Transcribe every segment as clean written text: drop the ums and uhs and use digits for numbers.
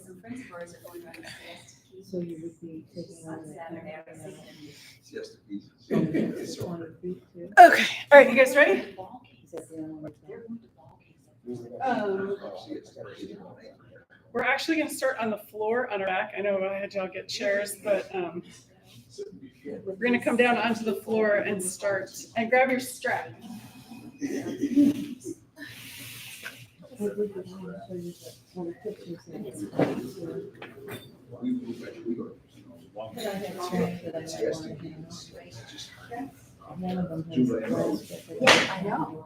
Some friends of ours are going around the Siesta Key. So you would be taking on Saturday, I was thinking, Siesta Keys. Okay, all right, you guys ready? Is that the only one? We're actually gonna start on the floor on our back. I know I had y'all get chairs, but we're gonna come down onto the floor and start, and grab your strap. One of them has closed, but they- Yeah, I know.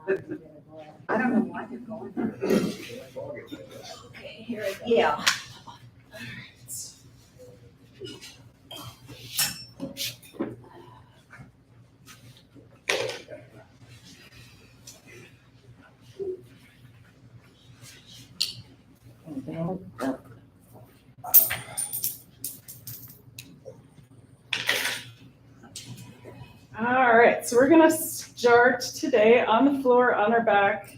I don't know why they're going there. Okay, here, yeah. All right, so we're gonna start today on the floor, on our back.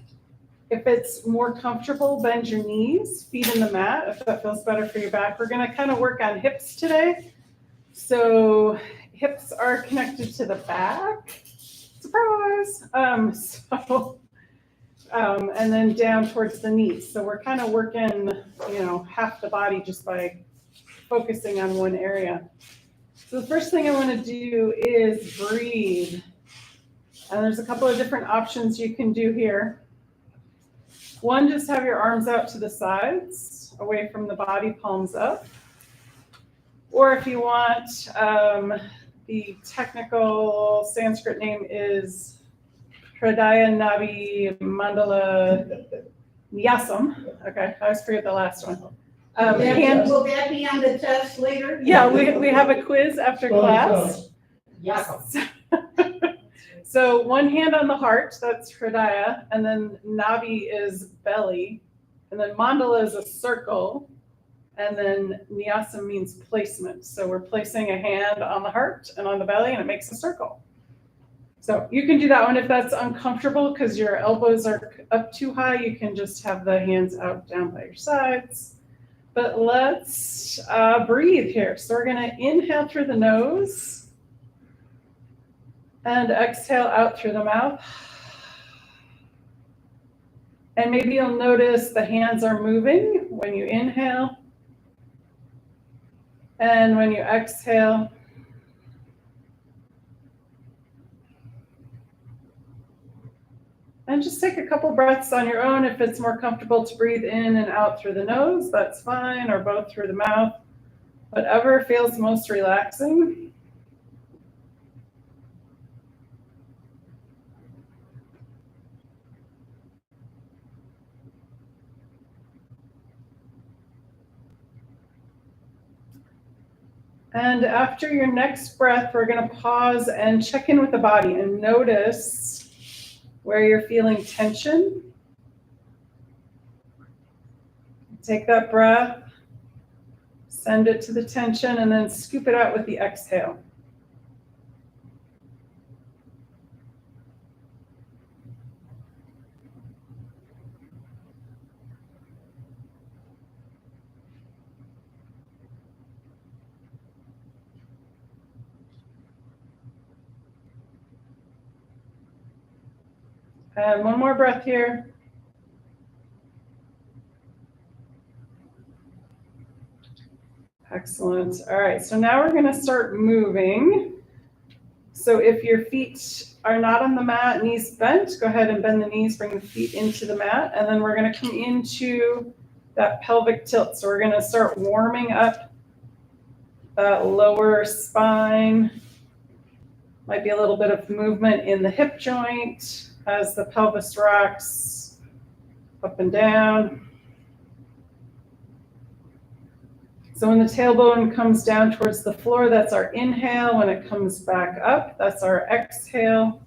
If it's more comfortable, bend your knees, feet in the mat, if that feels better for your back. We're gonna kind of work on hips today. So hips are connected to the back. Surprise! And then down towards the knees. So we're kind of working, half the body just by focusing on one area. So the first thing I want to do is breathe. And there's a couple of different options you can do here. One, just have your arms out to the sides, away from the body, palms up. Or if you want, the technical Sanskrit name is Hridaya Nabi Mandala Nyasam. Okay, I always forget the last one. Will that be on the test later? Yeah, we have a quiz after class. Yes. So one hand on the heart, that's Hridaya, and then Nabi is belly, and then Mandala is a circle, and then Nyasam means placement. So we're placing a hand on the heart and on the belly, and it makes a circle. So you can do that one if that's uncomfortable because your elbows are up too high. You can just have the hands out down by your sides. But let's breathe here. So we're gonna inhale through the nose and exhale out through the mouth. And maybe you'll notice the hands are moving when you inhale. And when you exhale, and just take a couple breaths on your own. If it's more comfortable to breathe in and out through the nose, that's fine, or both through the mouth. Whatever feels most relaxing. And after your next breath, we're going to pause and check in with the body and notice where you're feeling tension. Take that breath, send it to the tension, and then scoop it out with the exhale. And one more breath here. Excellent. All right, so now we're going to start moving. So if your feet are not on the mat, knees bent, go ahead and bend the knees, bring the feet into the mat, and then we're going to come into that pelvic tilt. So we're going to start warming up that lower spine. Might be a little bit of movement in the hip joint as the pelvis rocks up and down. So when the tailbone comes down towards the floor, that's our inhale. When it comes back up, that's our exhale.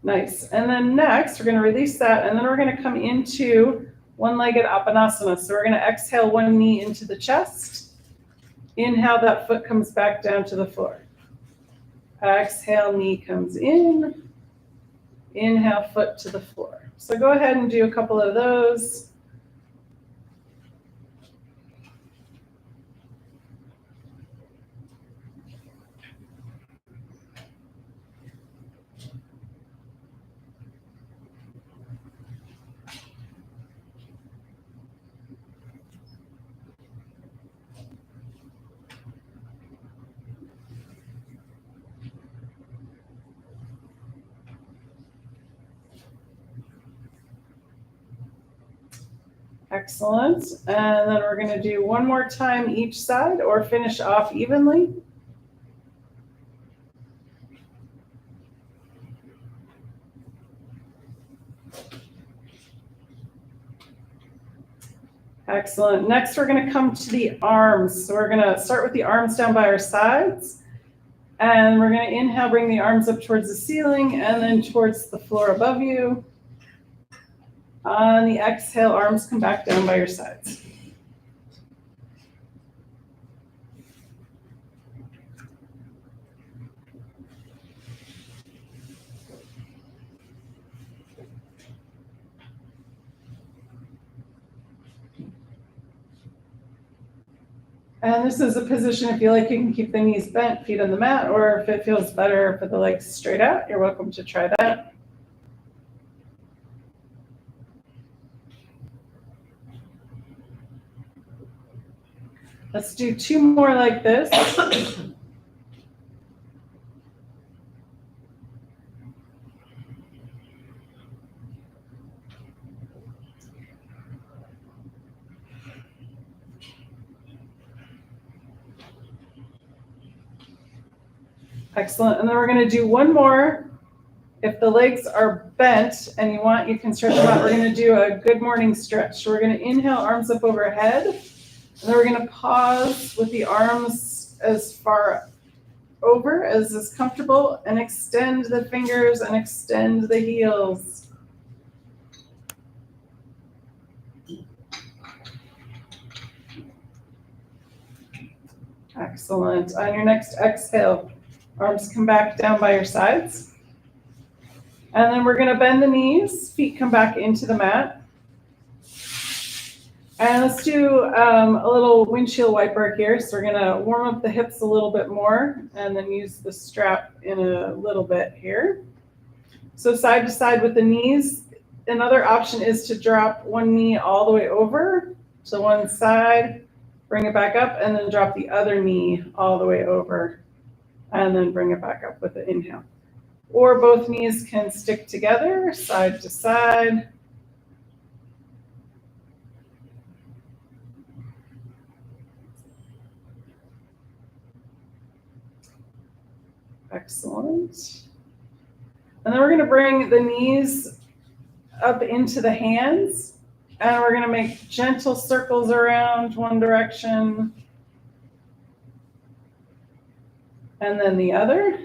Nice. And then next, we're going to release that, and then we're going to come into one-legged Apanasana. So we're gonna exhale one knee into the chest. Inhale, that foot comes back down to the floor. Exhale, knee comes in. Inhale, foot to the floor. So go ahead and do a couple of those. Excellent. And then we're going to do one more time each side or finish off evenly. Excellent. Next, we're going to come to the arms. So we're going to start with the arms down by our sides. And we're going to inhale, bring the arms up towards the ceiling and then towards the floor above you. On the exhale, arms come back down by your sides. And this is a position, if you like, you can keep the knees bent, feet on the mat, or if it feels better, put the legs straight out, you're welcome to try that. Let's do two more like this. Excellent. And then we're going to do one more. If the legs are bent and you want, you can stretch them out. We're going to do a good morning stretch. So we're going to inhale, arms up overhead. And then we're going to pause with the arms as far over as is comfortable and extend the fingers and extend the heels. Excellent. On your next exhale, arms come back down by your sides. And then we're going to bend the knees, feet come back into the mat. And let's do a little windshield wiper here. So we're going to warm up the hips a little bit more and then use the strap in a little bit here. So side to side with the knees. Another option is to drop one knee all the way over to one side, bring it back up, and then drop the other knee all the way over, and then bring it back up with the inhale. Or both knees can stick together, side to side. Excellent. And then we're going to bring the knees up into the hands, and we're going to make gentle circles around one direction and then the other.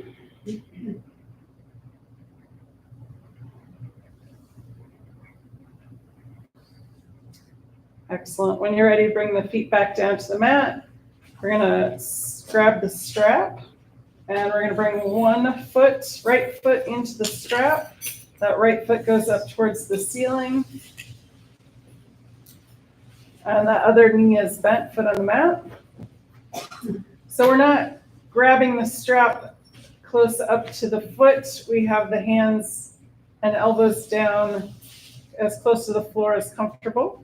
Excellent. When you're ready, bring the feet back down to the mat. We're going to grab the strap, and we're going to bring one foot, right foot into the strap. That right foot goes up towards the ceiling. And that other knee is bent, foot on the mat. So we're not grabbing the strap close up to the foot. We have the hands and elbows down as close to the floor as comfortable.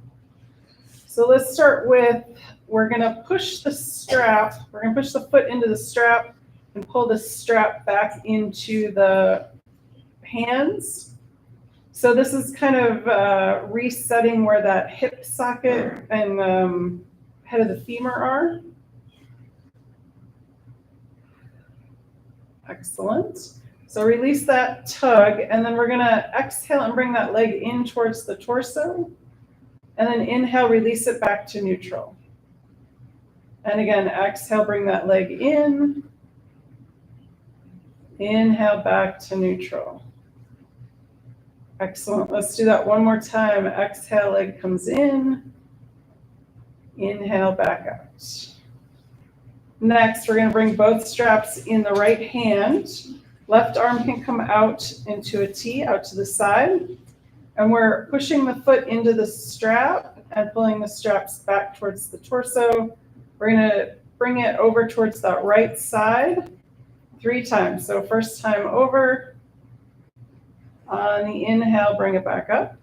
So let's start with, we're going to push the strap. We're going to push the foot into the strap and pull the strap back into the hands. So this is kind of resetting where that hip socket and head of the femur are. Excellent. So release that tug, and then we're going to exhale and bring that leg in towards the torso. And then inhale, release it back to neutral. And again, exhale, bring that leg in. Inhale, back to neutral. Excellent. Let's do that one more time. Exhale, leg comes in. Inhale, back out. Next, we're going to bring both straps in the right hand. Left arm can come out into a T, out to the side. And we're pushing the foot into the strap and pulling the straps back towards the torso. We're going to bring it over towards that right side 3 times. So first time over. On the inhale, bring it back up.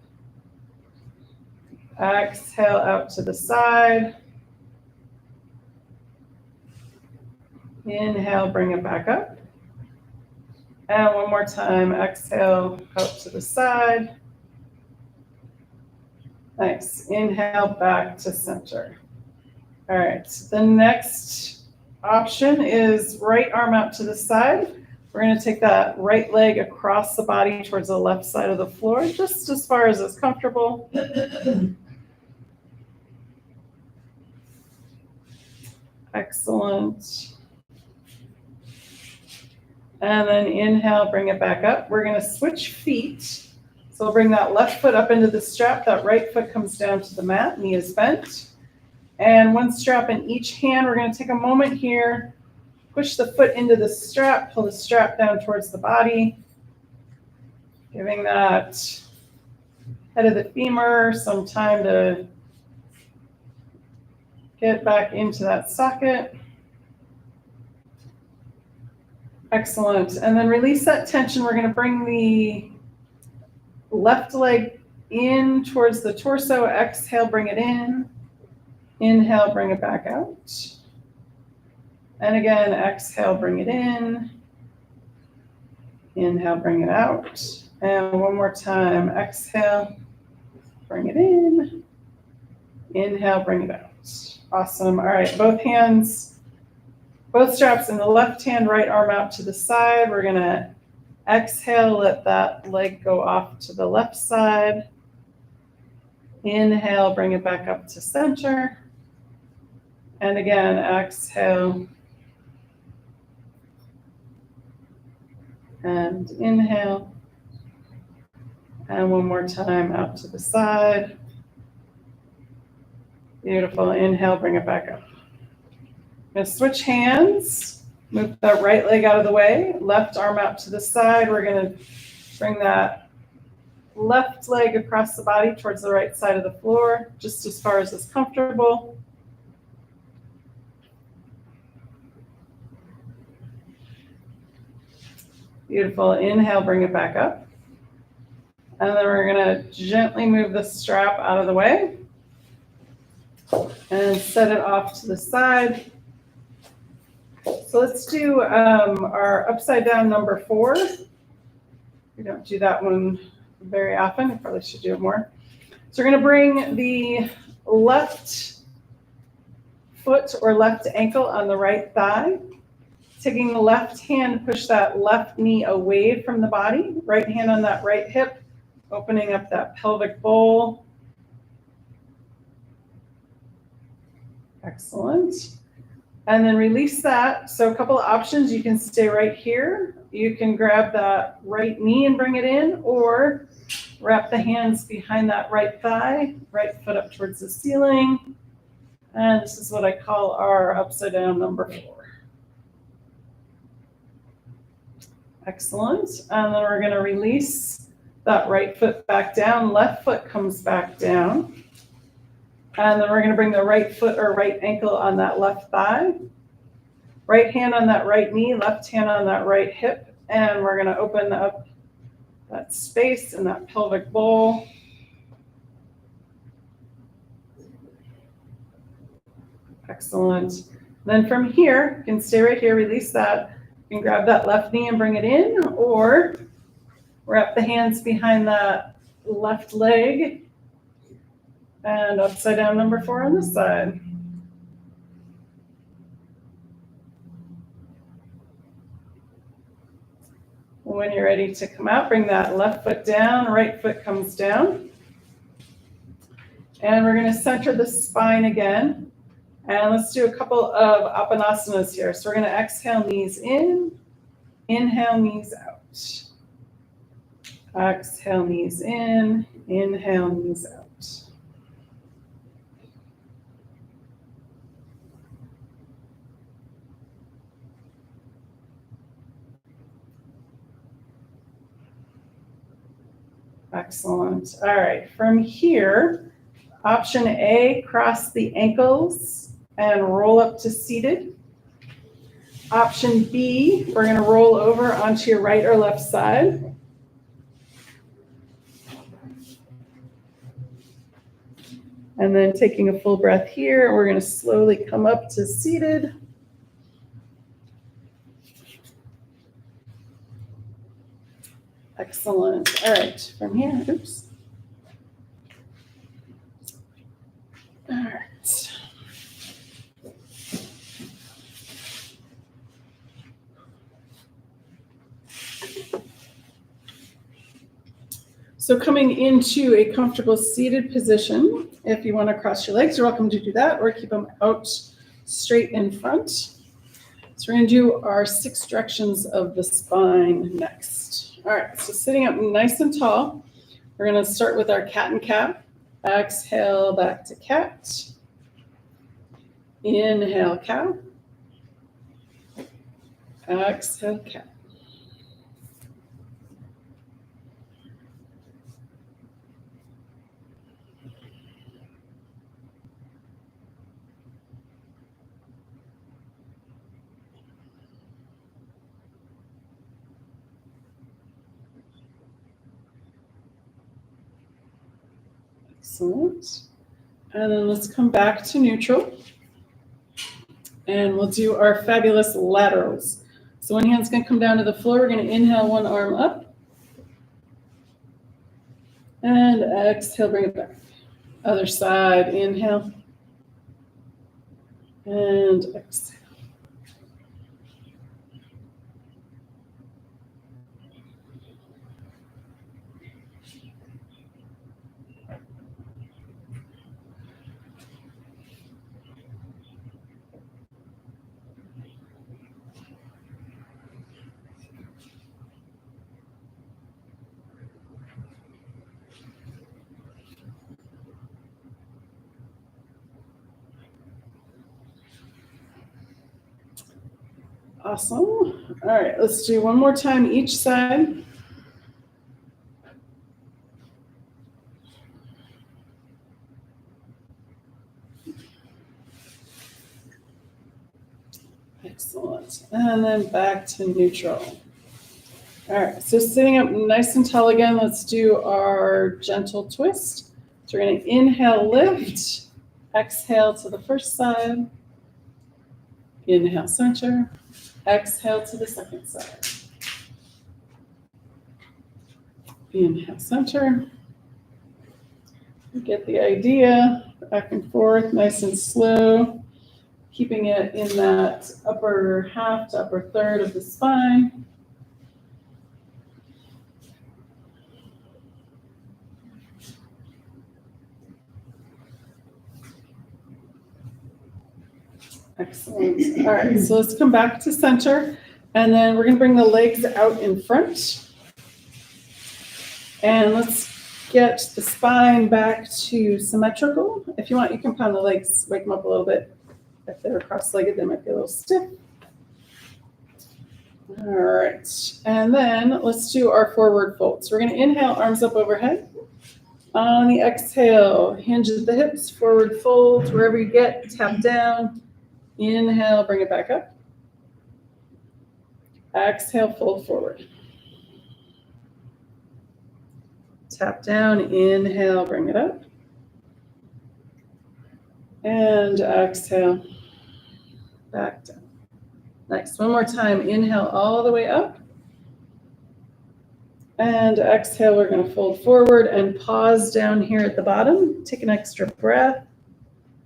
Exhale out to the side. Inhale, bring it back up. And one more time, exhale out to the side. Nice. Inhale back to center. All right, the next option is right arm out to the side. We're going to take that right leg across the body towards the left side of the floor, just as far as is comfortable. Excellent. And then inhale, bring it back up. We're going to switch feet. So we'll bring that left foot up into the strap. That right foot comes down to the mat. Knee is bent. And one strap in each hand. We're going to take a moment here. Push the foot into the strap. Pull the strap down towards the body. Giving that head of the femur some time to get back into that socket. Excellent. And then release that tension. We're going to bring the left leg in towards the torso. Exhale, bring it in. Inhale, bring it back out. And again, exhale, bring it in. Inhale, bring it out. And one more time. Exhale, bring it in. Inhale, bring it out. Awesome. All right, both hands, both straps in the left hand, right arm out to the side. We're going to exhale, let that leg go off to the left side. Inhale, bring it back up to center. And again, exhale. And inhale. And one more time out to the side. Beautiful. Inhale, bring it back up. I'm going to switch hands. Move that right leg out of the way. Left arm out to the side. We're going to bring that left leg across the body towards the right side of the floor, just as far as is comfortable. Beautiful. Inhale, bring it back up. And then we're going to gently move the strap out of the way and set it off to the side. So let's do our upside down number 4. We don't do that one very often. I probably should do it more. So we're going to bring the left foot or left ankle on the right thigh. Taking the left hand, push that left knee away from the body. Right hand on that right hip, opening up that pelvic bowl. Excellent. And then release that. So a couple of options. You can stay right here. You can grab that right knee and bring it in, or wrap the hands behind that right thigh, right foot up towards the ceiling. And this is what I call our upside down number 4. Excellent. And then we're going to release that right foot back down. Left foot comes back down. And then we're going to bring the right foot or right ankle on that left thigh. Right hand on that right knee, left hand on that right hip. And we're going to open up that space in that pelvic bowl. Excellent. Then from here, you can stay right here, release that. You can grab that left knee and bring it in, or wrap the hands behind that left leg. And upside down number 4 on this side. When you're ready to come out, bring that left foot down, right foot comes down. And we're going to center the spine again. And let's do a couple of apanasanas here. So we're going to exhale, knees in, inhale, knees out. Exhale, knees in. Inhale, knees out. Excellent. All right, from here, option A, cross the ankles and roll up to seated. Option B, we're going to roll over onto your right or left side. And then taking a full breath here, we're going to slowly come up to seated. Excellent. All right, from here, oops. All right. So coming into a comfortable seated position, if you want to cross your legs, you're welcome to do that, or keep them out straight in front. So we're going to do our 6 directions of the spine next. All right, so sitting up nice and tall, we're going to start with our cat and cow. Exhale, back to cat. Inhale, cow. Exhale, cat. Excellent. And then let's come back to neutral. And we'll do our fabulous laterals. So one hand's going to come down to the floor. We're going to inhale one arm up. And exhale, bring it back. Other side, inhale. And exhale. Awesome. All right, let's do one more time each side. Excellent. And then back to neutral. All right, so sitting up nice and tall again, let's do our gentle twist. So we're going to inhale, lift. Exhale to the first side. Inhale, center. Exhale to the second side. Inhale, center. You get the idea. Back and forth, nice and slow. Keeping it in that upper half to upper third of the spine. Excellent. All right, so let's come back to center, and then we're going to bring the legs out in front. And let's get the spine back to symmetrical. If you want, you can pound the legs, wake them up a little bit. If they're cross-legged, they might be a little stiff. All right, and then let's do our forward fold. So we're going to inhale, arms up overhead. On the exhale, hinge at the hips, forward fold, wherever you get, tap down. Inhale, bring it back up. Exhale, fold forward. Tap down, inhale, bring it up. And exhale, back down. Nice, one more time. Inhale all the way up. And exhale, we're going to fold forward and pause down here at the bottom. Take an extra breath.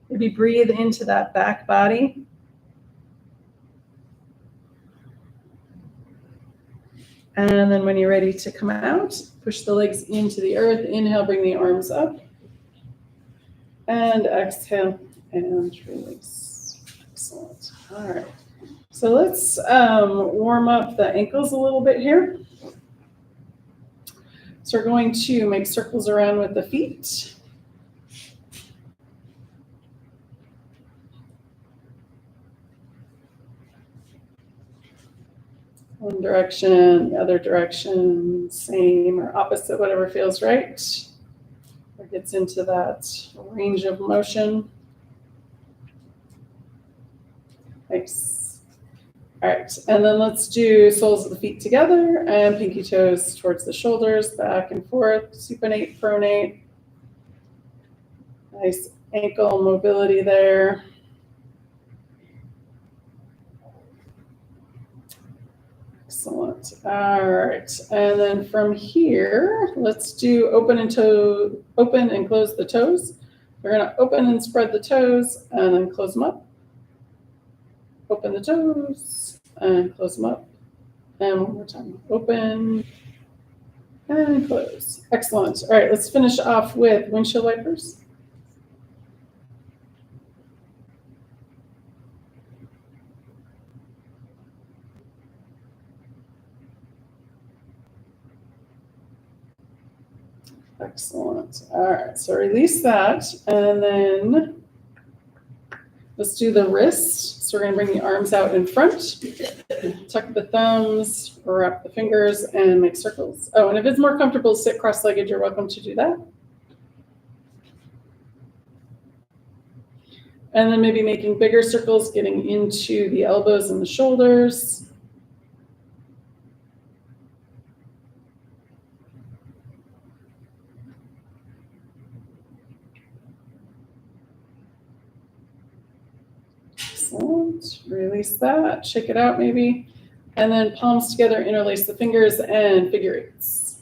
Maybe breathe into that back body. And then when you're ready to come out, push the legs into the earth. Inhale, bring the arms up. And exhale and release. Excellent. All right. So let's warm up the ankles a little bit here. So we're going to make circles around with the feet. One direction, the other direction, same or opposite, whatever feels right. Or gets into that range of motion. Nice. All right, and then let's do soles of the feet together and pinky toes towards the shoulders, back and forth, supinate, pronate. Nice ankle mobility there. Excellent. All right, and then from here, let's do open and close the toes. We're gonna open and spread the toes and then close them up. Open the toes and close them up. And one more time, open and close. Excellent. All right, let's finish off with windshield wipers. Excellent. All right, so release that, and then let's do the wrist. So we're gonna bring the arms out in front, tuck the thumbs, wrap the fingers, and make circles. Oh, and if it's more comfortable to sit cross-legged, you're welcome to do that. And then maybe making bigger circles, getting into the elbows and the shoulders. Excellent. Release that, shake it out maybe. And then palms together, interlace the fingers and figure eights.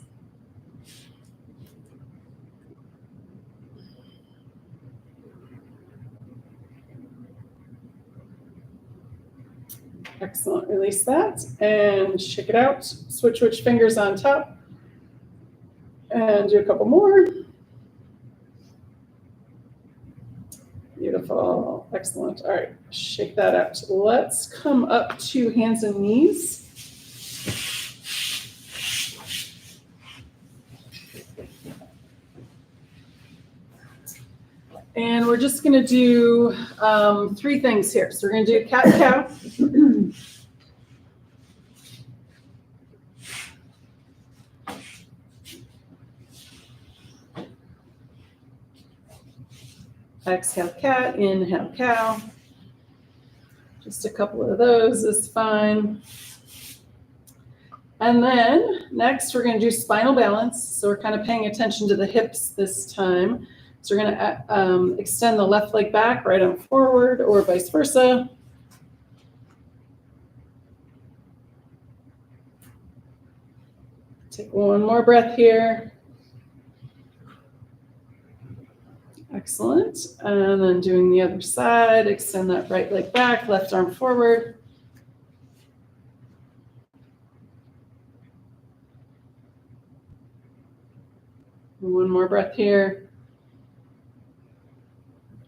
Excellent. Release that and shake it out. Switch fingers on top. And do a couple more. Beautiful. Excellent. All right. Shake that out. Let's come up to hands and knees. And we're just going to do 3 things here. So we're going to do cat-cow. Exhale cat, inhale cow. Just a couple of those is fine. And then next we're going to do spinal balance. So we're kind of paying attention to the hips this time. So we're going to extend the left leg back, right arm forward, or vice versa. Take one more breath here. Excellent. And then doing the other side, extend that right leg back, left arm forward. One more breath here.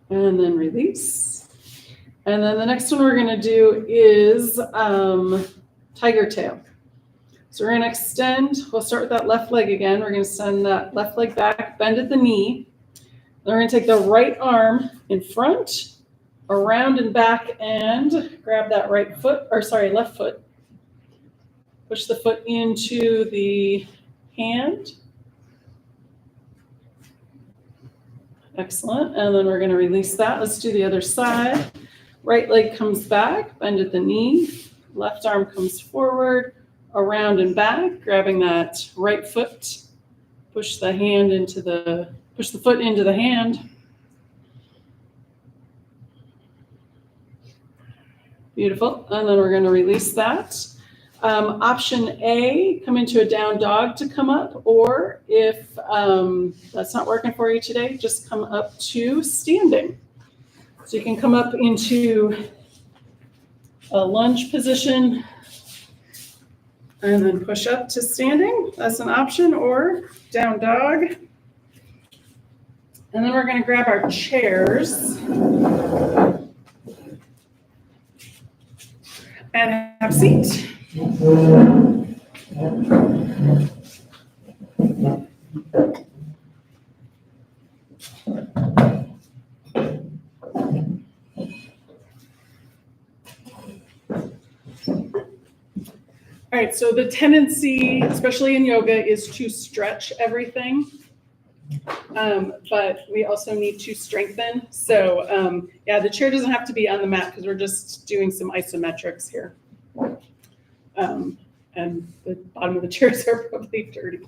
And then release. And then the next one we're going to do is tiger tail. So we're going to extend, we'll start with that left leg again. We're going to send that left leg back, bend at the knee. Then we're going to take the right arm in front, around and back, and grab that left foot. Push the foot into the hand. Excellent. And then we're going to release that. Let's do the other side. Right leg comes back, bend at the knee. Left arm comes forward, around and back, grabbing that right foot. Push the foot into the hand. Beautiful. And then we're going to release that. Option A, come into a down dog to come up, or if that's not working for you today, just come up to standing. So you can come up into a lunge position and then push up to standing. That's an option, or down dog. And then we're going to grab our chairs and have a seat. All right, so the tendency, especially in yoga, is to stretch everything. But we also need to strengthen. So yeah, the chair doesn't have to be on the mat because we're just doing some isometrics here. And the bottom of the chairs are probably dirty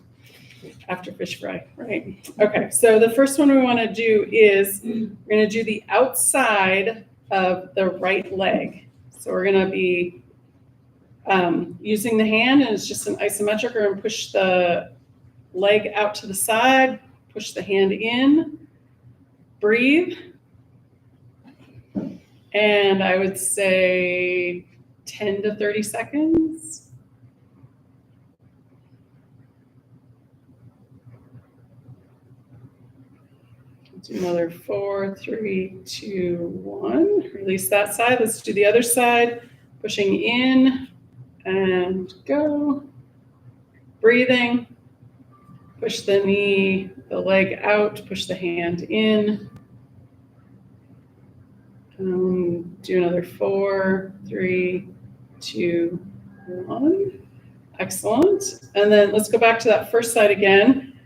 after fish fry, right? Okay, so the first one we want to do is we're going to do the outside of the right leg. So we're going to be using the hand, and it's just an isometric. We're going to push the leg out to the side, push the hand in, breathe. And I would say 10 to 30 seconds. Do another 4, 3, 2, 1. Release that side. Let's do the other side. Pushing in and go. Breathing. Push the knee, the leg out. Push the hand in. Do another 4, 3, 2, 1. Excellent. And then let's go back to that first side again.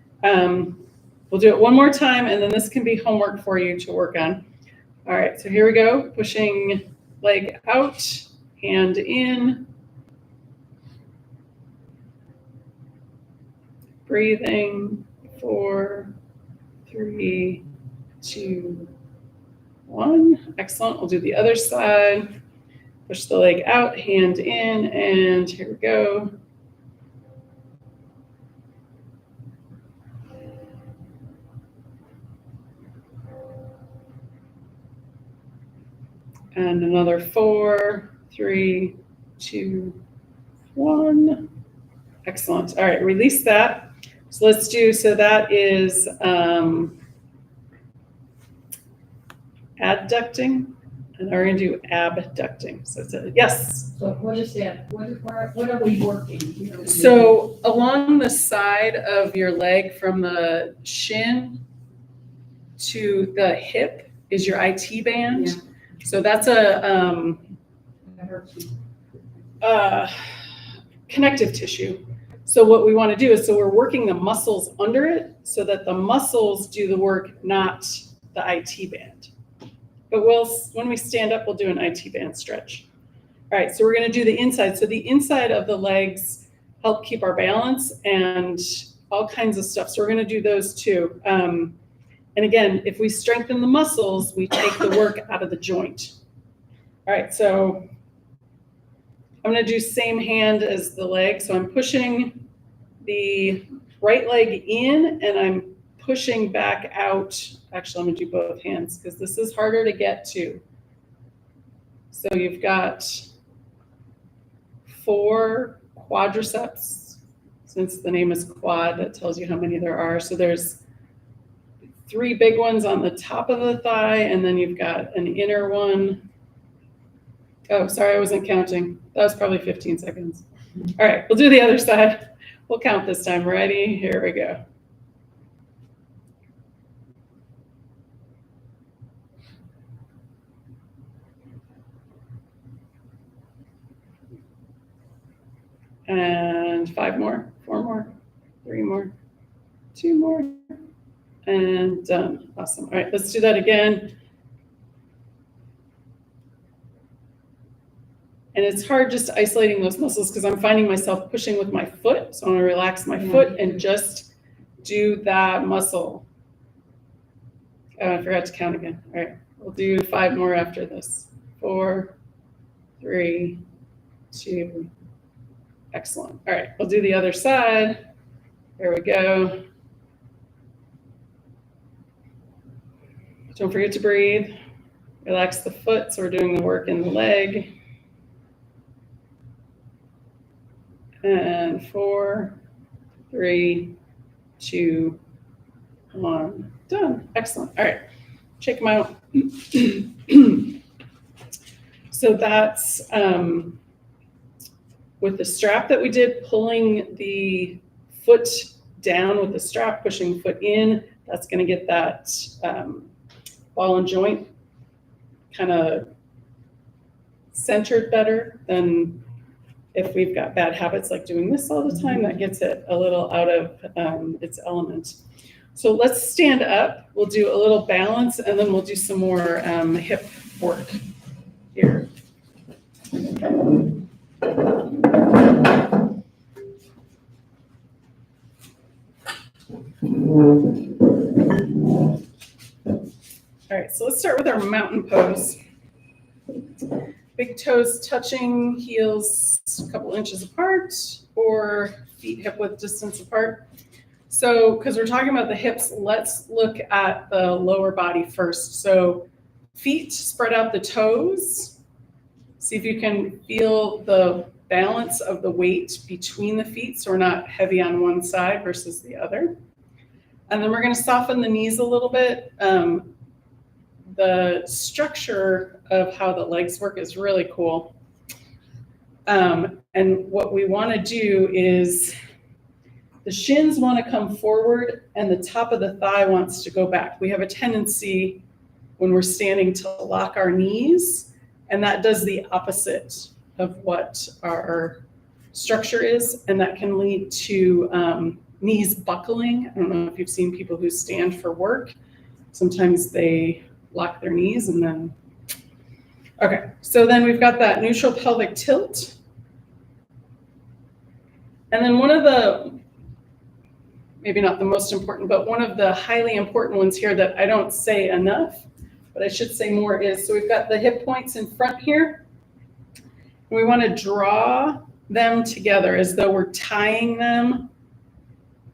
We'll do it one more time, and then this can be homework for you to work on. All right, so here we go. Pushing leg out, hand in. Breathing, 4, 3, 2, 1. Excellent. We'll do the other side. Push the leg out, hand in, and here we go. And another 4, 3, 2, 1. Excellent. All right, release that. So let's do, so that is adducting, and we're going to do abducting. So it's a, yes. So what is that? What are we working? So along the side of your leg from the shin to the hip is your IT band. Yeah. So that's a connective tissue. So what we want to do is, so we're working the muscles under it so that the muscles do the work, not the IT band. But when we stand up, we'll do an IT band stretch. All right, so we're going to do the inside. So the inside of the legs help keep our balance and all kinds of stuff. So we're going to do those too. And again, if we strengthen the muscles, we take the work out of the joint. All right, so I'm going to do same hand as the leg. So I'm pushing the right leg in and I'm pushing back out. Actually, I'm going to do both hands because this is harder to get to. So you've got 4 quadriceps. Since the name is quad, that tells you how many there are. So there's 3 big ones on the top of the thigh, and then you've got an inner one. Oh, sorry, I wasn't counting. That was probably 15 seconds. All right, we'll do the other side. We'll count this time. Ready? Here we go. And 5 more, 4 more, 3 more, 2 more, and done. Awesome. All right, let's do that again. And it's hard just isolating those muscles because I'm finding myself pushing with my foot. So I want to relax my foot and just do that muscle. Oh, I forgot to count again. All right, we'll do 5 more after this. 4, 3, 2. Excellent. All right, we'll do the other side. There we go. Don't forget to breathe. Relax the foot, so we're doing the work in the leg. And 4, 3, 2, 1. Done. Excellent. All right, check them out. So that's with the strap that we did, pulling the foot down with the strap, pushing foot in. That's going to get that ball and joint kind of centered better than if we've got bad habits like doing this all the time, that gets it a little out of its element. So let's stand up. We'll do a little balance, and then we'll do some more hip work here. All right, so let's start with our mountain pose. Big toes touching, heels a couple inches apart, or feet hip width distance apart. So, because we're talking about the hips, let's look at the lower body first. So feet, spread out the toes. See if you can feel the balance of the weight between the feet, so we're not heavy on one side versus the other. And then we're going to soften the knees a little bit. The structure of how the legs work is really cool. And what we want to do is the shins want to come forward and the top of the thigh wants to go back. We have a tendency when we're standing to lock our knees, and that does the opposite of what our structure is, and that can lead to knees buckling. I don't know if you've seen people who stand for work. Sometimes they lock their knees and then, okay. So then we've got that neutral pelvic tilt. And then one of the, maybe not the most important, but one of the highly important ones here that I don't say enough, but I should say more is, so we've got the hip points in front here. And we want to draw them together as though we're tying them,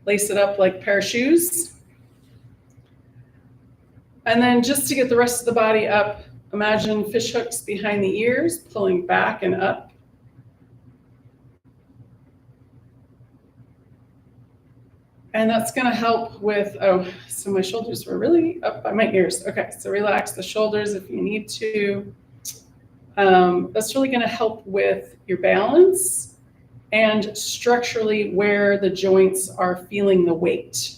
lace it up like a pair of shoes. And then just to get the rest of the body up, imagine fish hooks behind the ears, pulling back and up. And that's going to help with, oh, so my shoulders were really up by my ears. Okay, so relax the shoulders if you need to. That's really going to help with your balance and structurally where the joints are feeling the weight.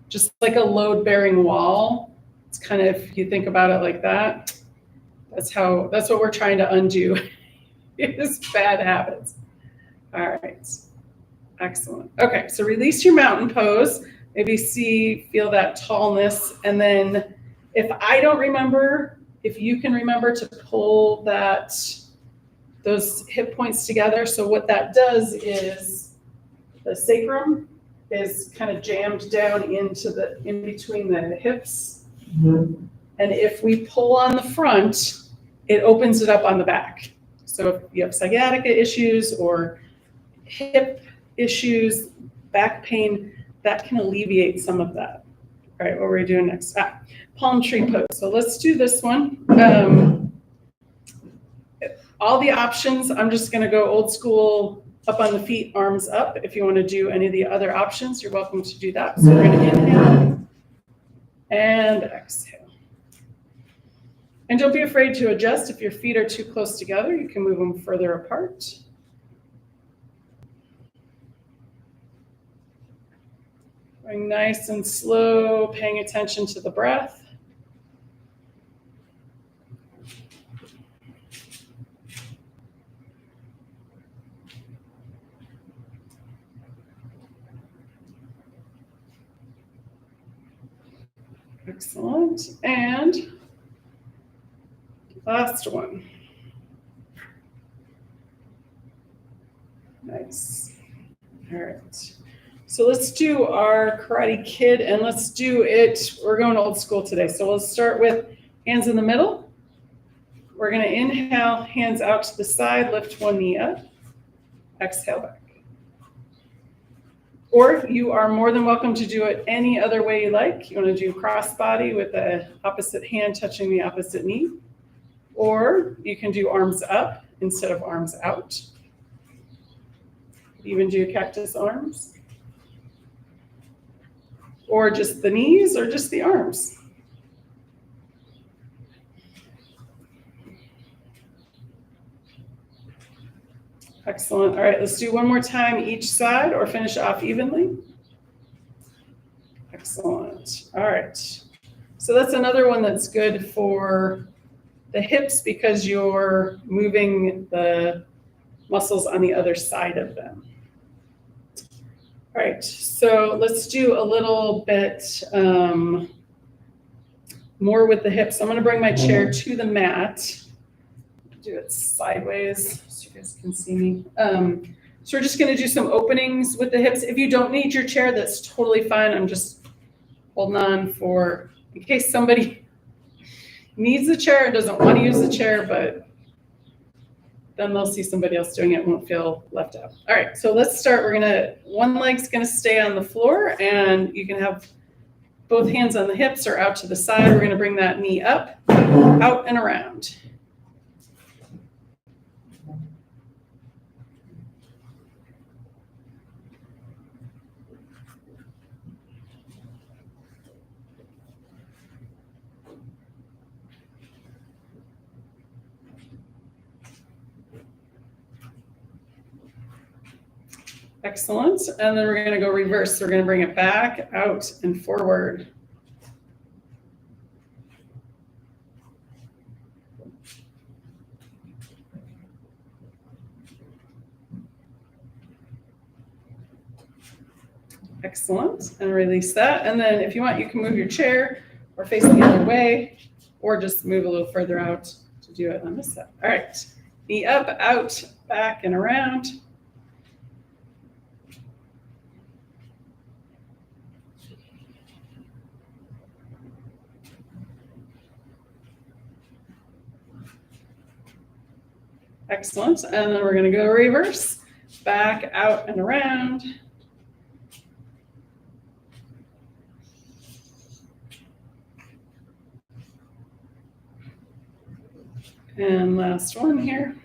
Just like a load-bearing wall. It's kind of, if you think about it like that, that's what we're trying to undo, is bad habits. All right, excellent. Okay, so release your mountain pose. Maybe feel that tallness. And then if I don't remember, if you can remember to pull those hip points together. So what that does is the sacrum is kind of jammed down in between the hips. And if we pull on the front, it opens it up on the back. So if you have sciatica issues or hip issues, back pain, that can alleviate some of that. All right, what we're doing next? Palm tree pose. So let's do this one. All the options, I'm just going to go old school, up on the feet, arms up. If you want to do any of the other options, you're welcome to do that. So we're going to inhale and exhale. And don't be afraid to adjust. If your feet are too close together, you can move them further apart. Going nice and slow, paying attention to the breath. Excellent. And last one. Nice. All right. So let's do our Karate Kid, and let's do it. We're going old school today. So let's start with hands in the middle. We're going to inhale, hands out to the side, lift one knee up, exhale back. Or you are more than welcome to do it any other way you like. You want to do crossbody with the opposite hand touching the opposite knee. Or you can do arms up instead of arms out. Even do cactus arms. Or just the knees or just the arms. Excellent. All right, let's do one more time each side or finish off evenly. Excellent. All right. So that's another one that's good for the hips because you're moving the muscles on the other side of them. All right, so let's do a little bit more with the hips. I'm gonna bring my chair to the mat. Do it sideways so you guys can see me. So we're just gonna do some openings with the hips. If you don't need your chair, that's totally fine. I'm just holding on for, in case somebody needs the chair and doesn't want to use the chair, but then they'll see somebody else doing it and won't feel left out. All right, so let's start. One leg's gonna stay on the floor, and you can have both hands on the hips or out to the side. We're gonna bring that knee up, out and around. Excellent. And then we're going to go reverse. So we're going to bring it back, out, and forward. Excellent. And release that. And then if you want, you can move your chair or face the other way, or just move a little further out to do it on this side. All right. Knee up, out, back, and around. Excellent. And then we're going to go reverse, back, out, and around. And last one here.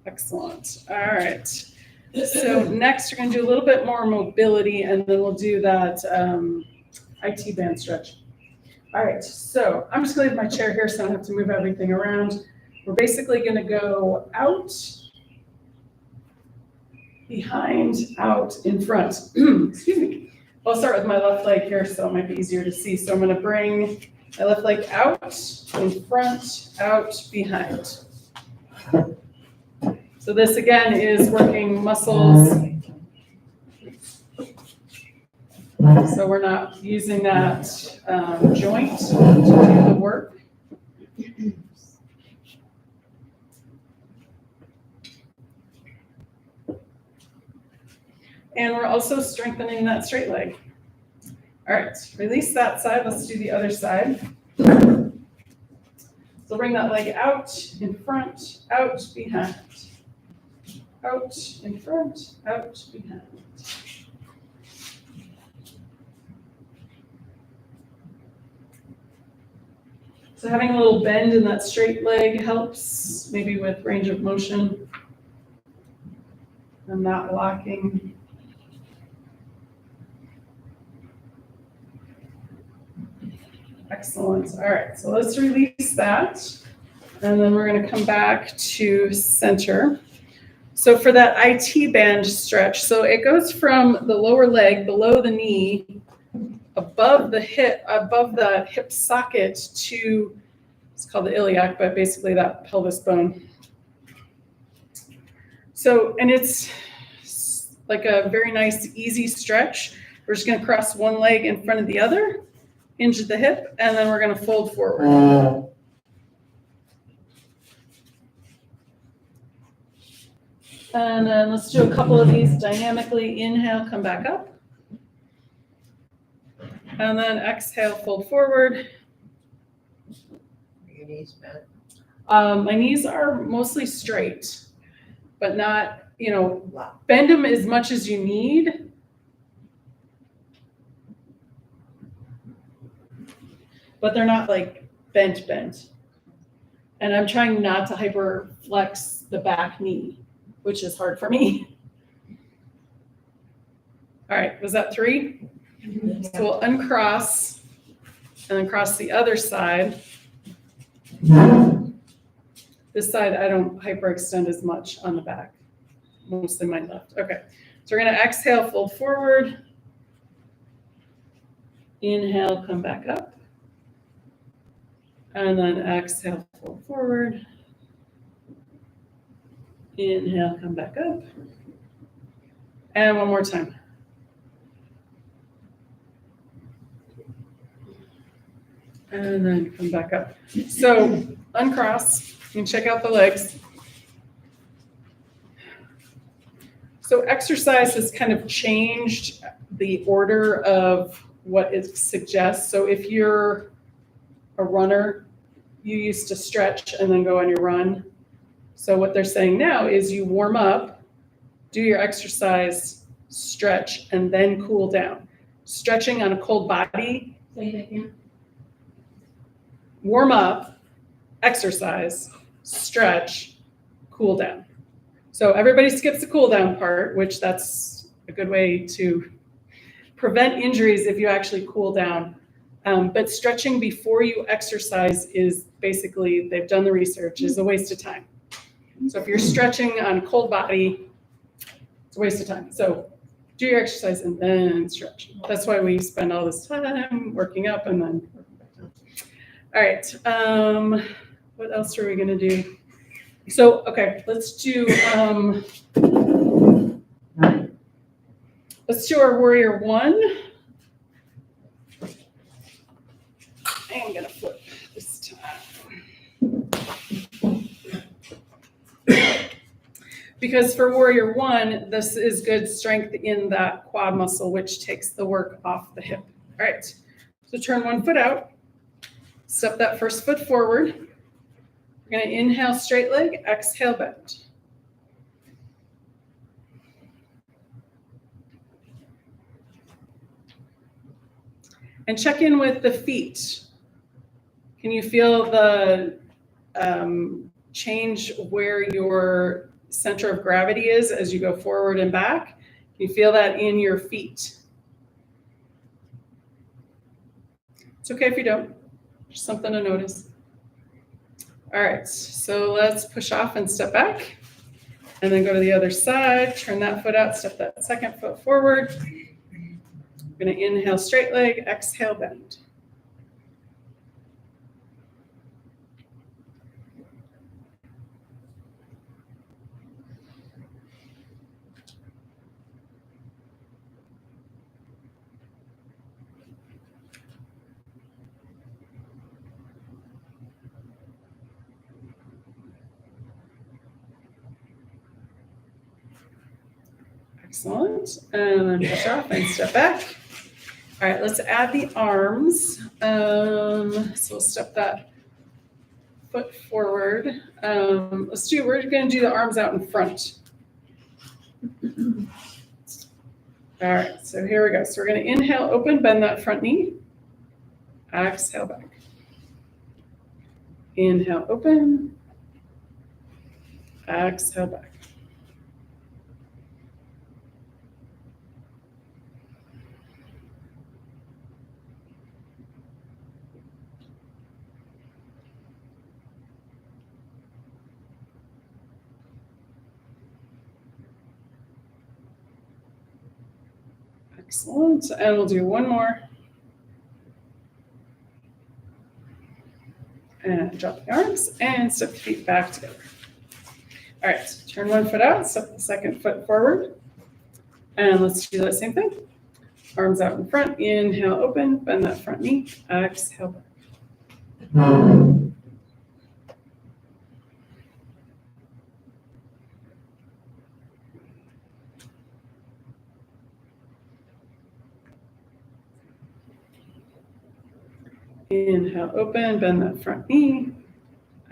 Excellent. All right. So next, we're going to do a little bit more mobility, and then we'll do that IT band stretch. All right. So I'm just going to leave my chair here so I don't have to move everything around. We're basically going to go out, behind, out, in front. Excuse me. I'll start with my left leg here so it might be easier to see. So I'm going to bring my left leg out, in front, out, behind. So this again is working muscles. So we're not using that joint to do the work. And we're also strengthening that straight leg. All right, release that side. Let's do the other side. So bring that leg out, in front, out, behind. Out, in front, out, behind. So having a little bend in that straight leg helps, maybe with range of motion. I'm not locking. Excellent. All right, so let's release that. And then we're going to come back to center. So for that IT band stretch, so it goes from the lower leg below the knee, above the hip socket to, it's called the iliac, but basically that pelvis bone. So, and it's like a very nice, easy stretch. We're just going to cross one leg in front of the other, hinge at the hip, and then we're going to fold forward. And then let's do a couple of these dynamically. Inhale, come back up. And then exhale, fold forward. Your knees bent. My knees are mostly straight, but not, bend them as much as you need. But they're not like bent. And I'm trying not to hyper flex the back knee, which is hard for me. All right, was that 3? Yeah. So we'll uncross and then cross the other side. This side, I don't hyperextend as much on the back, mostly my left. Okay, so we're gonna exhale, fold forward. Inhale, come back up. And then exhale, fold forward. Inhale, come back up. And one more time. And then come back up. So uncross and check out the legs. So exercise has kind of changed the order of what it suggests. So if you're a runner, you used to stretch and then go on your run. So what they're saying now is you warm up, do your exercise, stretch, and then cool down. Stretching on a cold body. Say it again. Warm up, exercise, stretch, cool down. So everybody skips the cool down part, which that's a good way to prevent injuries if you actually cool down. But stretching before you exercise is basically, they've done the research, is a waste of time. So if you're stretching on a cold body, it's a waste of time. So do your exercise and then stretch. That's why we spend all this time working up and then working back down. All right, what else are we gonna do? So, okay, let's do our warrior one. I'm gonna flip this time. Because for warrior one, this is good strength in that quad muscle, which takes the work off the hip. All right, so turn one foot out, step that first foot forward. We're gonna inhale, straight leg, exhale, bend. And check in with the feet. Can you feel the change where your center of gravity is as you go forward and back? Can you feel that in your feet? It's okay if you don't, just something to notice. All right, so let's push off and step back, and then go to the other side, turn that foot out, step that second foot forward. We're gonna inhale, straight leg, exhale, bend. Excellent, and then push off and step back. All right, let's add the arms. So we'll step that foot forward. We're gonna do the arms out in front. All right, so here we go. So we're gonna inhale, open, bend that front knee. Exhale back. Inhale, open. Exhale back. Excellent, and we'll do one more. And drop the arms and step the feet back together. All right, turn one foot out, step the second foot forward. And let's do that same thing. Arms out in front, inhale, open, bend that front knee, exhale back. Inhale, open, bend that front knee,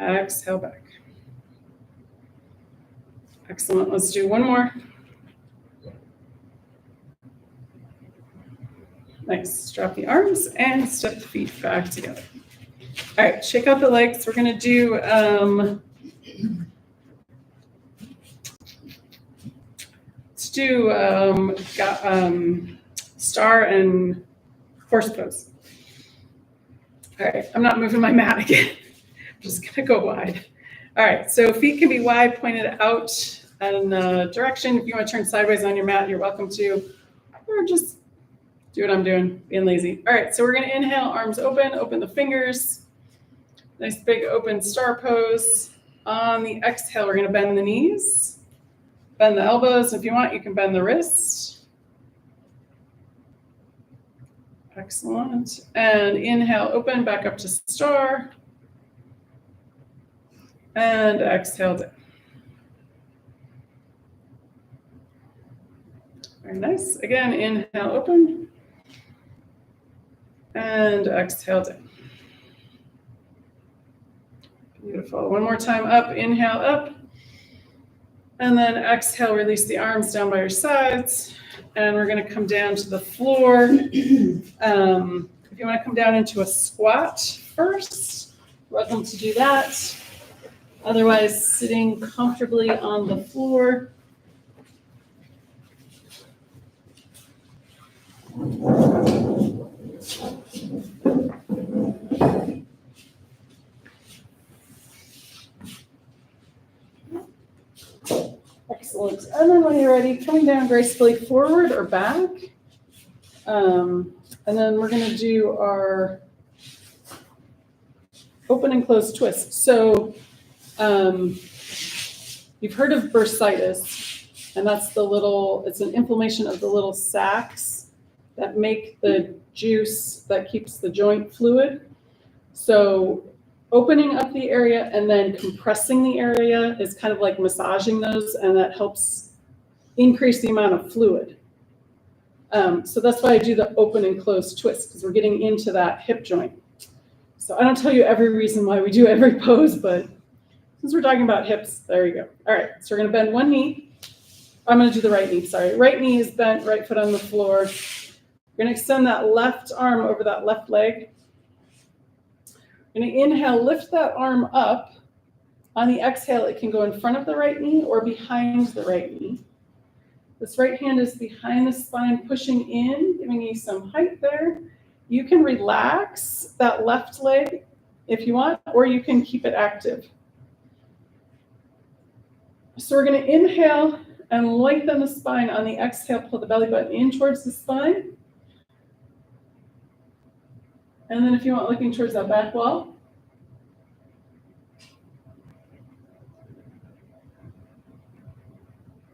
exhale back. Excellent, let's do one more. Nice, drop the arms and step the feet back together. All right, shake out the legs. We're gonna do, let's do star and horse pose. All right, I'm not moving my mat again. I'm just gonna go wide. All right, so feet can be wide, pointed out in a direction. If you want to turn sideways on your mat, you're welcome to, or just do what I'm doing, being lazy. All right, so we're gonna inhale, arms open, open the fingers. Nice big open star pose. On the exhale, we're gonna bend the knees. Bend the elbows. If you want, you can bend the wrists. Excellent. And inhale, open, back up to star. And exhale down. Very nice. Again, inhale, open. And exhale down. Beautiful. One more time up, inhale, up. And then exhale, release the arms down by your sides. And we're going to come down to the floor. If you want to come down into a squat first, welcome to do that. Otherwise, sitting comfortably on the floor. Excellent. And then when you're ready, coming down gracefully forward or back. And then we're going to do our open and close twist. So you've heard of bursitis, and that's it's an inflammation of the little sacs that make the juice that keeps the joint fluid. So opening up the area and then compressing the area is kind of like massaging those, and that helps increase the amount of fluid. So that's why I do the open and close twist, because we're getting into that hip joint. So I don't tell you every reason why we do every pose, but since we're talking about hips, there you go. All right, so we're gonna bend one knee. I'm gonna do the right knee, sorry. Right knee is bent, right foot on the floor. We're gonna extend that left arm over that left leg. We're gonna inhale, lift that arm up. On the exhale, it can go in front of the right knee or behind the right knee. This right hand is behind the spine, pushing in, giving you some height there. You can relax that left leg if you want, or you can keep it active. So we're going to inhale and lengthen the spine. On the exhale, pull the belly button in towards the spine. And then if you want, looking towards that back wall.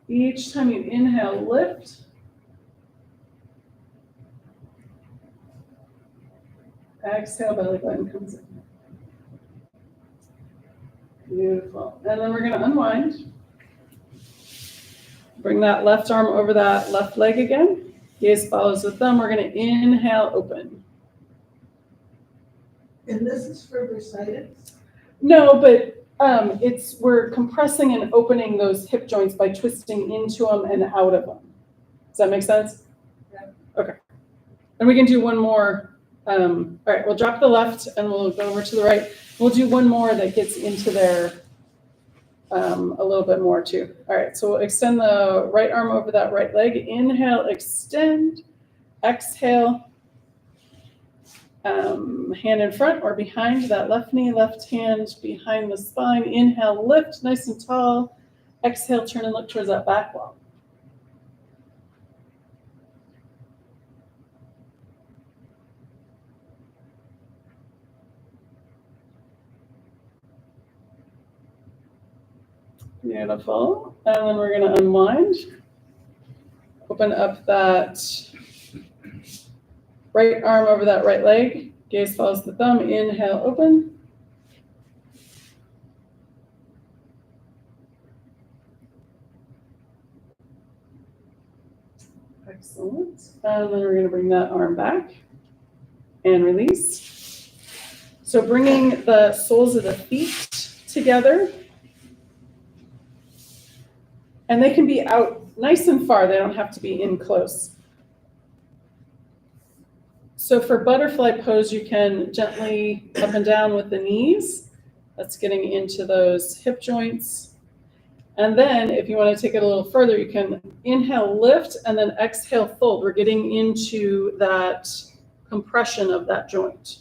Each time you inhale, lift. Exhale, belly button comes in. Beautiful. And then we're going to unwind. Bring that left arm over that left leg again. Gaze follows the thumb. We're going to inhale, open. And this is for bursitis? No, but we're compressing and opening those hip joints by twisting into them and out of them. Does that make sense? Yeah. Okay. And we can do one more. All right, we'll drop the left and we'll go over to the right. We'll do one more that gets into there a little bit more too. All right, so we'll extend the right arm over that right leg. Inhale, extend. Exhale. Hand in front or behind that left knee, left hand behind the spine. Inhale, lift nice and tall. Exhale, turn and look towards that back wall. Beautiful. And then we're going to unwind. Open up that right arm over that right leg. Gaze follows the thumb. Inhale, open. Excellent. And then we're going to bring that arm back and release. So bringing the soles of the feet together. And they can be out nice and far. They don't have to be in close. So for butterfly pose, you can gently up and down with the knees. That's getting into those hip joints. And then if you want to take it a little further, you can inhale, lift, and then exhale, fold. We're getting into that compression of that joint.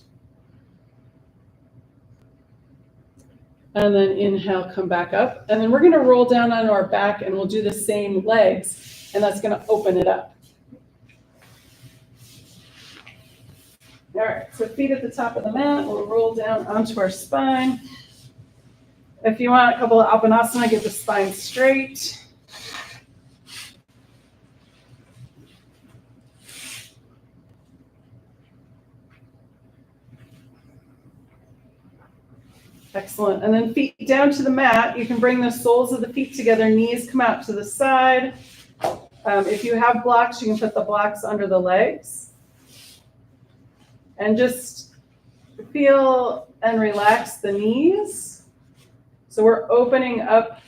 And then inhale, come back up. And then we're going to roll down on our back and we'll do the same legs, and that's going to open it up. All right, so feet at the top of the mat, we'll roll down onto our spine. If you want a couple of Apanasana, get the spine straight. Excellent. And then feet down to the mat. You can bring the soles of the feet together, knees come out to the side. If you have blocks, you can put the blocks under the legs. And just feel and relax the knees. So we're opening up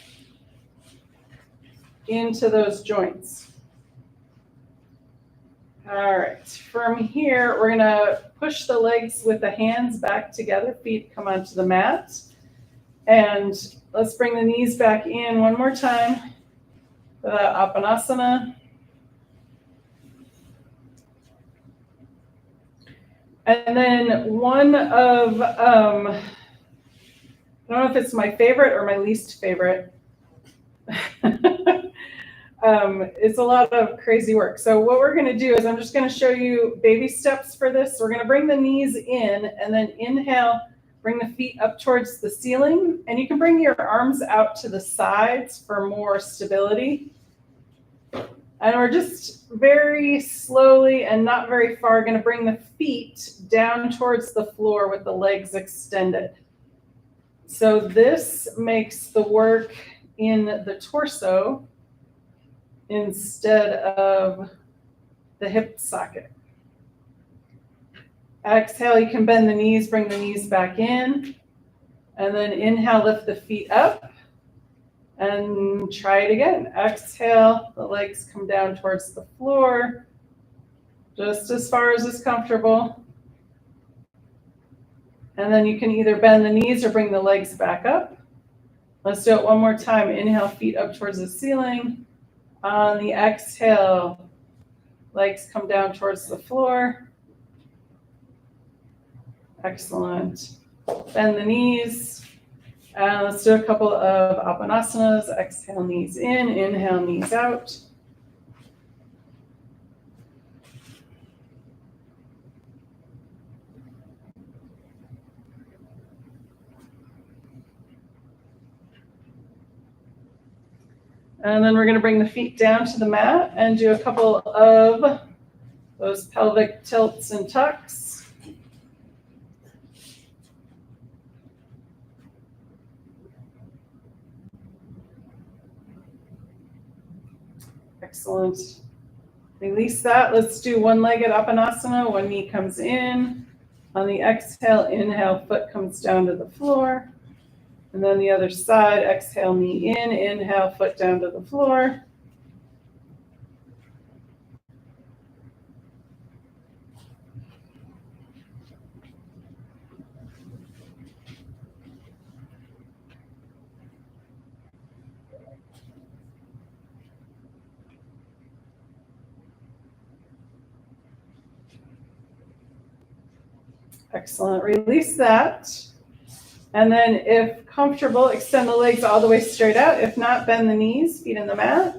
into those joints. All right, from here, we're gonna push the legs with the hands back together, feet come onto the mat. And let's bring the knees back in one more time for that Apanasana. And then one of, I don't know if it's my favorite or my least favorite. It's a lot of crazy work. So what we're gonna do is I'm just gonna show you baby steps for this. We're gonna bring the knees in and then inhale, bring the feet up towards the ceiling. And you can bring your arms out to the sides for more stability. And we're just very slowly and not very far gonna bring the feet down towards the floor with the legs extended. So this makes the work in the torso instead of the hip socket. Exhale, you can bend the knees, bring the knees back in, and then inhale, lift the feet up, and try it again. Exhale, the legs come down towards the floor, just as far as is comfortable. And then you can either bend the knees or bring the legs back up. Let's do it one more time. Inhale, feet up towards the ceiling. On the exhale, legs come down towards the floor. Excellent. Bend the knees. And let's do a couple of Apanasanas. Exhale, knees in. Inhale, knees out. And then we're going to bring the feet down to the mat and do a couple of those pelvic tilts and tucks. Excellent. Release that. Let's do one-legged Apanasana. One knee comes in. On the exhale, inhale, foot comes down to the floor. And then the other side, exhale, knee in, inhale, foot down to the floor. Excellent. Release that. And then if comfortable, extend the legs all the way straight out. If not, bend the knees, feet in the mat.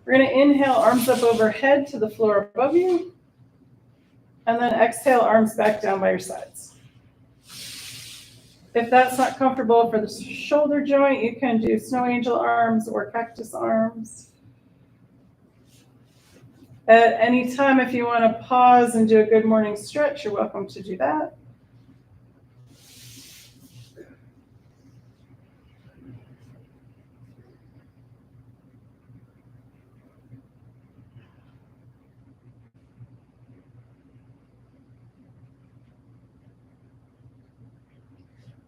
We're going to inhale, arms up overhead to the floor above you. And then exhale, arms back down by your sides. If that's not comfortable for the shoulder joint, you can do snow angel arms or cactus arms. At any time, if you want to pause and do a good morning stretch, you're welcome to do that.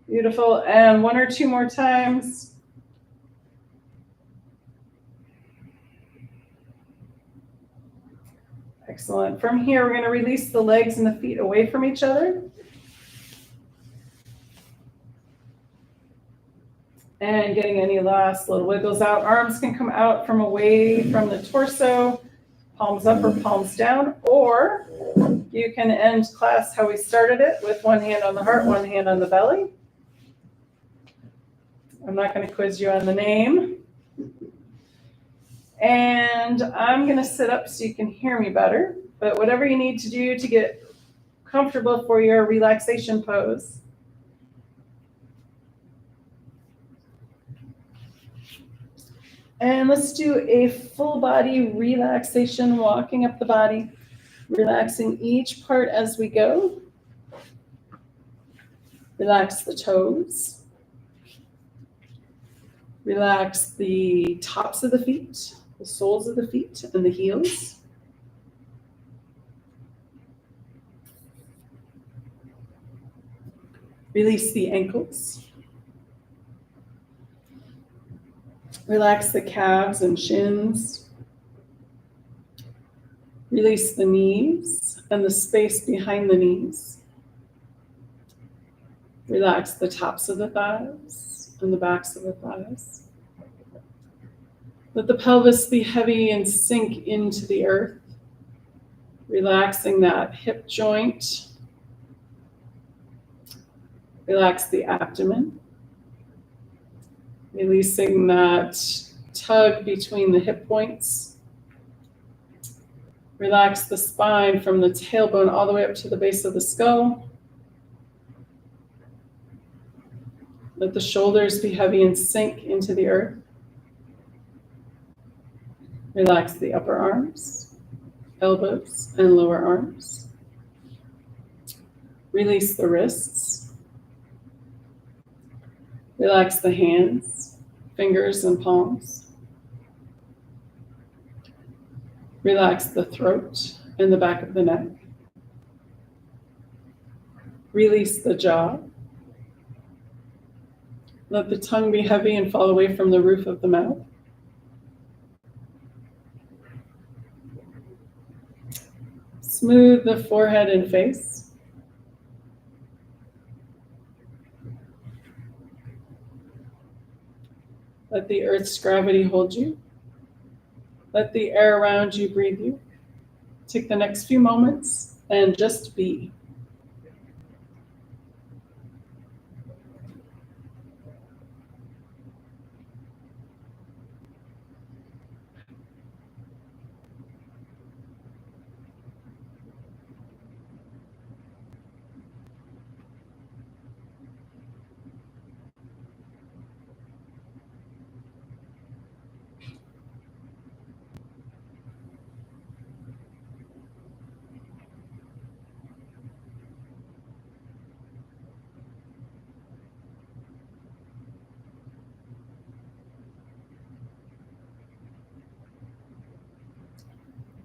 Beautiful. And one or two more times. Excellent. From here, we're going to release the legs and the feet away from each other. And getting any last little wiggles out. Arms can come out from away from the torso, palms up or palms down, or you can end class how we started it with one hand on the heart, one hand on the belly. I'm not going to quiz you on the name. And I'm going to sit up so you can hear me better. But whatever you need to do to get comfortable for your relaxation pose. And let's do a full body relaxation, walking up the body, relaxing each part as we go. Relax the toes. Relax the tops of the feet, the soles of the feet, and the heels. Release the ankles. Relax the calves and shins. Release the knees and the space behind the knees. Relax the tops of the thighs and the backs of the thighs. Let the pelvis be heavy and sink into the earth, relaxing that hip joint. Relax the abdomen, releasing that tug between the hip points. Relax the spine from the tailbone all the way up to the base of the skull. Let the shoulders be heavy and sink into the earth. Relax the upper arms, elbows, and lower arms. Release the wrists. Relax the hands, fingers, and palms. Relax the throat and the back of the neck. Release the jaw. Let the tongue be heavy and fall away from the roof of the mouth. Smooth the forehead and face. Let the earth's gravity hold you. Let the air around you breathe you. Take the next few moments and just be.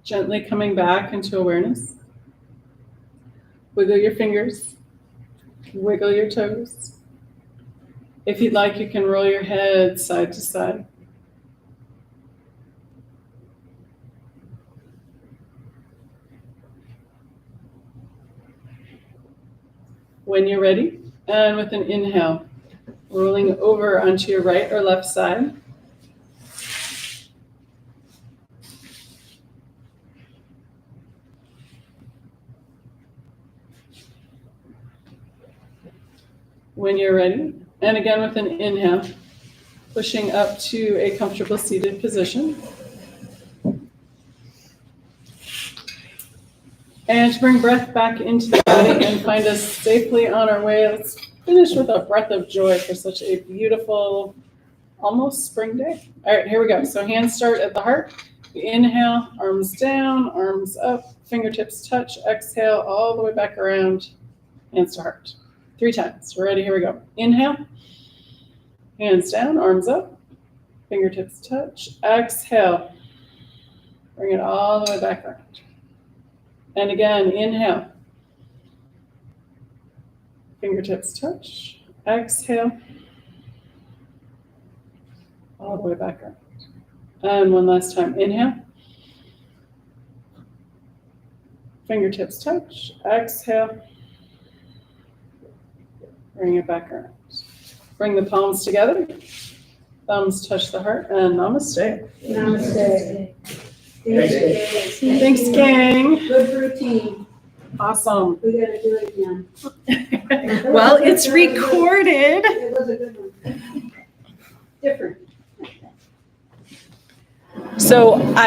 Gently coming back into awareness. Wiggle your fingers, wiggle your toes. If you'd like, you can roll your head side to side. When you're ready, and with an inhale, rolling over onto your right or left side. When you're ready, and again with an inhale, pushing up to a comfortable seated position. And to bring breath back into the body and find us safely on our way. Let's finish with a breath of joy for such a beautiful, almost spring day. All right, here we go. So hands start at the heart. You inhale, arms down, arms up, fingertips touch, exhale all the way back around, hands to heart. 3 times. We're ready. Here we go. Inhale. Hands down, arms up, fingertips touch. Exhale. Bring it all the way back around. And again, inhale. Fingertips touch. Exhale. All the way back around. And one last time. Inhale. Fingertips touch. Exhale. Bring it back around. Bring the palms together. Thumbs touch the heart, and namaste. Namaste. Thanks, gang. Good routine. Awesome. We gotta do it again. Well, it's recorded. It was a good one. Different. So